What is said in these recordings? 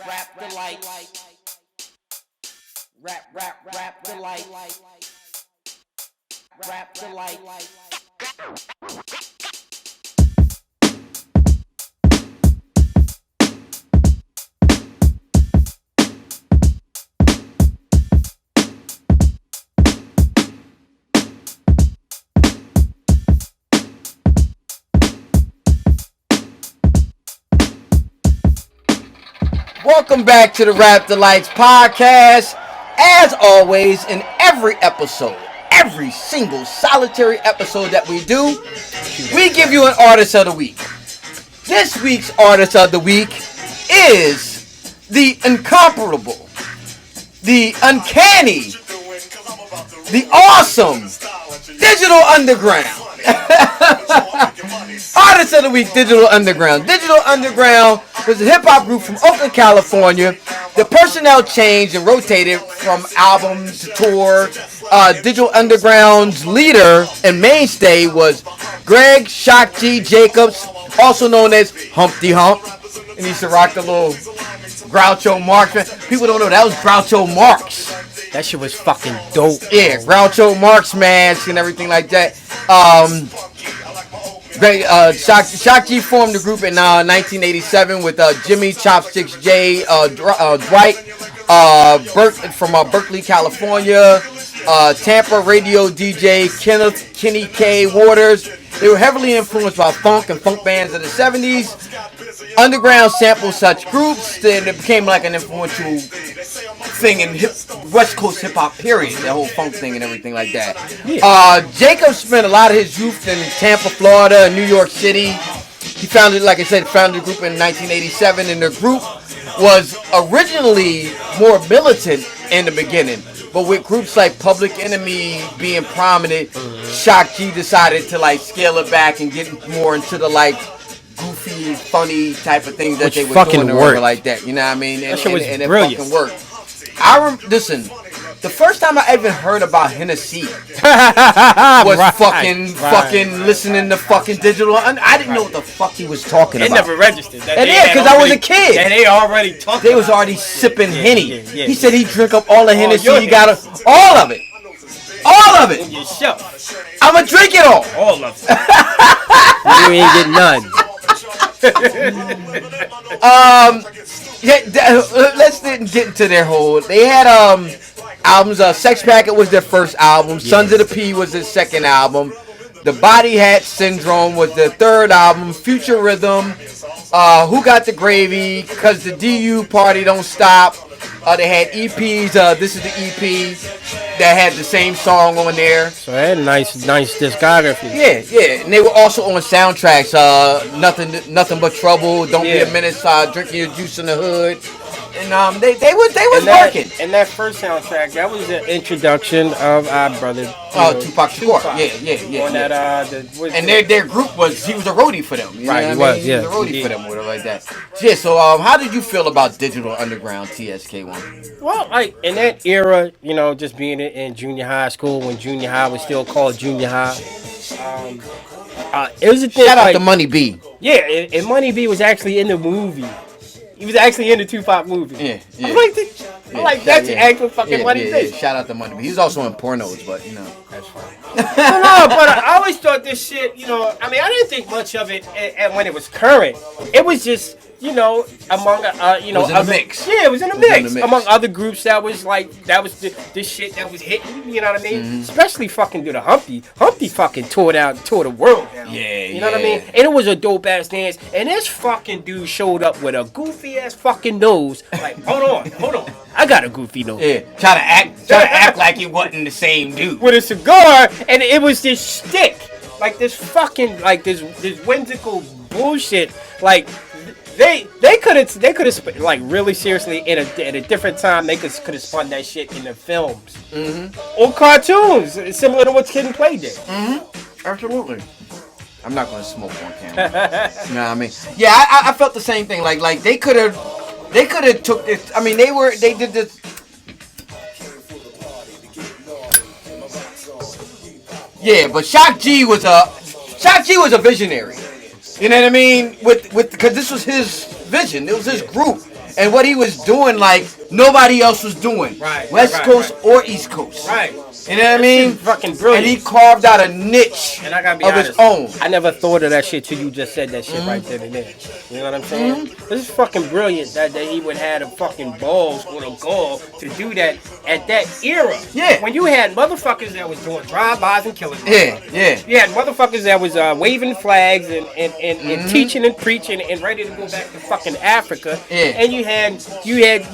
Rap the light. Rap the light. Rap the light. Welcome back to the Rap the Lights podcast. As always, in every episode, every single solitary episode that we do, we give you an artist of the week. This week's artist of the week is the incomparable, the uncanny, the awesome Digital Underground. Artist of the week, Digital Underground. Digital Underground was a hip-hop group from Oakland, California. The personnel changed and rotated from album to tour. Digital Underground's leader and mainstay was Greg Shock G Jacobs, also known as Humpty Hump. And he used to rock the little Groucho Marx. People don't know that was Groucho Marx. That shit was fucking dope. Yeah, Groucho Marx mask and everything like that. Shock G formed the group in 1987 with Jimmy Chopsticks J, Dwight, from Berkeley, California, Tampa radio DJ Kenny K. Waters. They were heavily influenced by funk and funk bands of the 70s. Underground sampled such groups, then it became like an influential thing in West Coast hip hop period, that whole funk thing and everything like that. Yeah. Jacob spent a lot of his youth in Tampa, Florida, and New York City. He founded, like I said, the group in 1987, and the group was originally more militant in the beginning, but with groups like Public Enemy being prominent, Shock G decided to like scale it back and get more into the like goofy, funny type of things that they were doing or like that. You know what I mean? That shit was and brilliant. It fucking worked. Listen, the first time I even heard about Hennessy was fucking listening to fucking Digital. I didn't know what the fuck he was talking about. It never registered. Because I was a kid. And they already talked. They was already sipping Henny. Yeah. He said he drink up all the Hennessy. He got all of it. All of it. Your show. I'ma drink it all. All of it. You ain't get none. Let's get into their whole. They had albums. Sex Packet was their first album. Yeah. Sons of the P was their second album. The Body Hat Syndrome was their third album. Future Rhythm. Who Got the Gravy? Cause the DU Party Don't Stop. They had EPs. This is the EP that had the same song on there. So they had a nice discography. Yeah, and they were also on soundtracks. Nothing But Trouble. Don't Be a Menace. Drinking Your Juice in the Hood. And they was working. And that first soundtrack, that was the introduction of our brother. Tupac Shakur. Yeah. On that, and their group he was a roadie for them. Right, he was. He was a roadie for them, whatever like that. Yeah. So how did you feel about Digital Underground TSK1? Well, like in that era, just being in junior high school when junior high was still called junior high. It was a thing. Shout out to Money B. Yeah, and Money B was actually in the movie. He was actually in the Tupac movie. Yeah. I'm like, that's the actual fucking Money B. Yeah, shout out to Money B. He was also in pornos, but that's fine. No, but I always thought this shit, I didn't think much of it and when it was current. It was just, among, it was in a mix. Yeah, it was in a mix. Among other groups that was the shit that was hitting, you know what I mean? Mm-hmm. Especially fucking do the Humpty. Humpty fucking tore the world down. Yeah, you know what I mean? And it was a dope ass dance. And this fucking dude showed up with a goofy ass fucking nose. Like, hold on. I got a goofy nose. Yeah, try to act like he wasn't the same dude. With a cigar, and it was this shtick. Like this fucking, like this whimsical bullshit. Like, They could have like really seriously at a different time. They could have spun that shit in the films or cartoons, similar to what Kid and Play did. Absolutely. I'm not gonna smoke on camera. You know what I mean? Yeah, I felt the same thing. Like they could have took this. I mean, they did this. Yeah, but Shock G was a visionary. You know what I mean? With because this was his vision. It was his group. And what he was doing, like, nobody else was doing. Right. West Coast or East Coast. Right. You know what I mean? Fucking brilliant. And he carved out a niche and I gotta be of honest, his own. I never thought of that shit till you just said that shit right then and there. You know what I'm saying? This is fucking brilliant that he would have the fucking balls or the gall to do that at that era. Yeah. When you had motherfuckers that was doing drive-bys and killing. Yeah. You had motherfuckers that was waving flags and teaching and preaching and ready to go back to fucking Africa. Yeah. And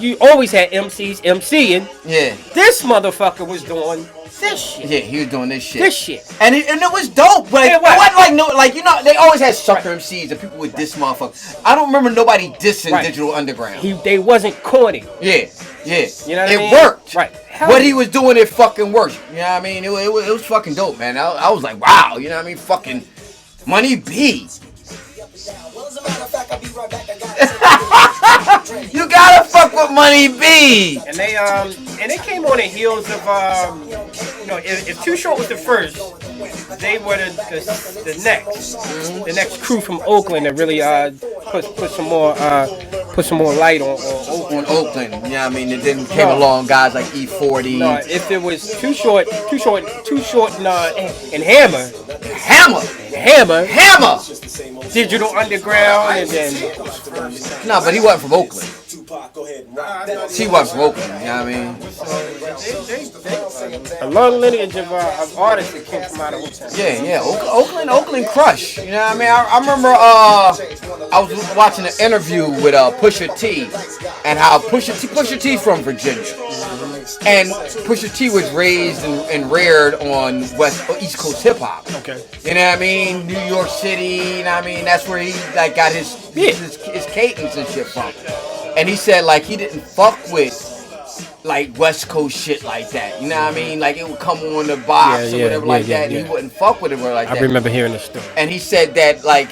you always had MCs MCing. Yeah. This motherfucker was doing this shit. Yeah, he was doing this shit. This shit. And it was dope. But Yeah, it wasn't like you know, they always had sucker MCs and people would diss motherfuckers. I don't remember nobody dissing Digital Underground. They wasn't corny. Yeah. You know what I mean? It worked. Right. What he was doing, it fucking worked. You know what I mean? It was fucking dope, man. I was like, wow. You know what I mean? Fucking Money B. You gotta fuck with Money B. And they came on the heels of if Too Short was the first, they were the next crew from Oakland that really put some more light on Oakland. Oakland, you know what I mean? It then came along guys like E40. No, if it was Too Short and Hammer. Digital Underground, and then no, but he wasn't from Oakland. He wasn't from Oakland, you know what I mean? A long lineage of artists that came from out of Oakland. Oakland Crush. You know what I mean? I remember I was watching an interview with Pusha T, and how Pusha T from Virginia, and Pusha T was raised and reared on East Coast hip hop. Okay. You know what I mean? New York City. You know what I mean? That's where he like got his cadence and shit from. And he said like he didn't fuck with like West Coast shit like that. You know what I mean? Like it would come on the box or whatever like that, and he wouldn't fuck with it like that. I remember hearing the story. And he said that like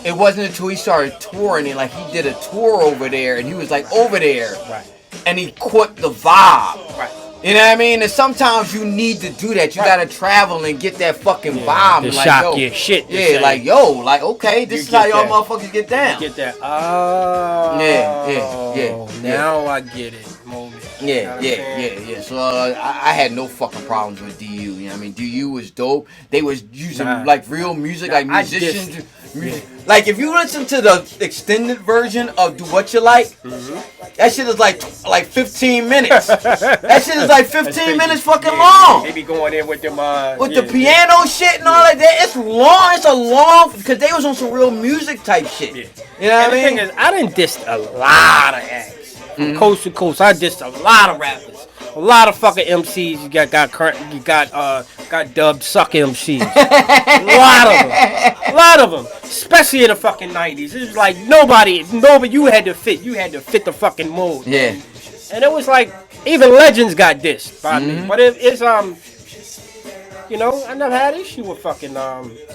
it wasn't until he started touring and like he did a tour over there and he was like over there. Right. And he caught the vibe. Right. You know what I mean? And sometimes you need to do that. You gotta travel and get that fucking vibe. The like, shock yo, your shit. Yeah, like yo, like okay, this is how y'all motherfuckers get down. You get that. Oh. Yeah. Now I get it. Moment. Yeah. So I had no fucking problems with DU. You know what I mean? DU was dope. They was using like real music, like musicians. Like if you listen to the extended version of Doowutchyalike, that shit is like 15 minutes. That shit is like 15 minutes fucking long. They be going in with them the piano shit and all that. It's long. It's a long because they was on some real music type shit. Yeah. You know what I mean? The thing is, I done dissed a lot of acts from coast to coast. I dissed a lot of rappers. A lot of fucking MCs got dubbed suck MCs. A lot of them, especially in the fucking 90s. It was like nobody. You had to fit. You had to fit the fucking mold. Yeah. And it was like even legends got dissed by me. But it's I never had issue with fucking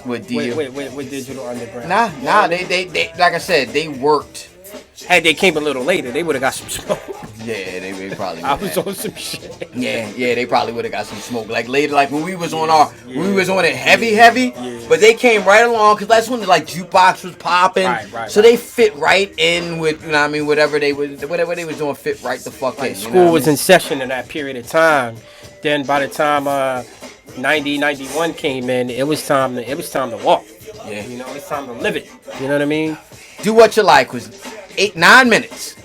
with Digital Underground. Nah. They like I said, they worked. Had they came a little later, they would have got some smoke. Yeah, they probably. I was on some shit. Yeah, they probably would have got some smoke. Like later, like when we was on when we was on it heavy. But they came right along because that's when the like jukebox was popping. Right. So they fit right in with you know what I mean whatever they was doing fit right the fuck in. School was in session in that period of time. Then by the time 91 came in, it was time to walk. Yeah. It's time to live it. You know what I mean? Doowutchyalike was 9 minutes.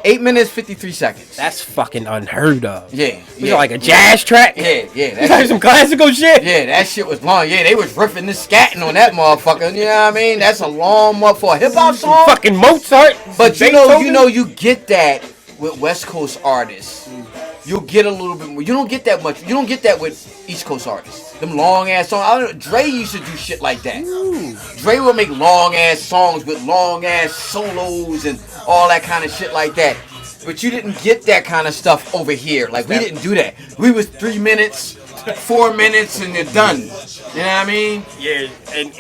8 minutes, 53 seconds. That's fucking unheard of. Yeah. Like a jazz track? Yeah. That's like some classical shit? Yeah, that shit was long. Yeah, they was riffing this scatting on that motherfucker. You know what I mean? That's a long motherfucker for a hip-hop song. Fucking Mozart. But you get that with West Coast artists. You'll get a little bit more. You don't get that much. You don't get that with East Coast artists. Them long-ass songs. Dre used to do shit like that. Dre would make long-ass songs with long-ass solos and all that kind of shit like that. But you didn't get that kind of stuff over here. Like, we didn't do that. We was 3 minutes, 4 minutes, and you're done. You know what I mean? Yeah, and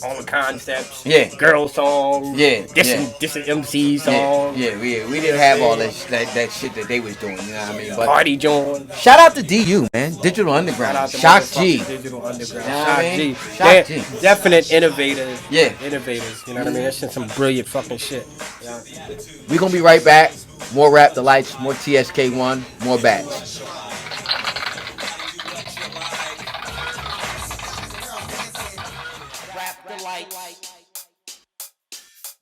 all the concepts. Yeah. Girl songs. Yeah, Dissing MC songs. Yeah, we didn't have all that shit that they was doing. You know what I mean? But Party joint. shout out to DU, man. Digital Underground. Shout out to Shock G. motherfucking Digital Underground. You know what I Shock mean? G. Shock They're G. definite innovators. Yeah. Innovators. You know what I mean? That's just some brilliant fucking shit. Yeah. We gonna be right back. More Rap the Lights, more TSK1, more Batts. Rap the lights.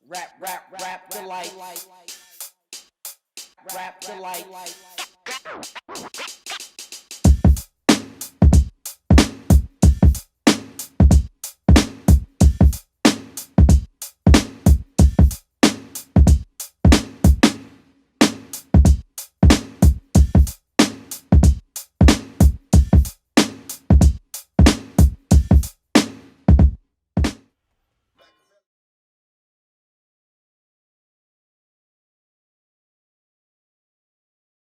Rap the lights. Rap the lights.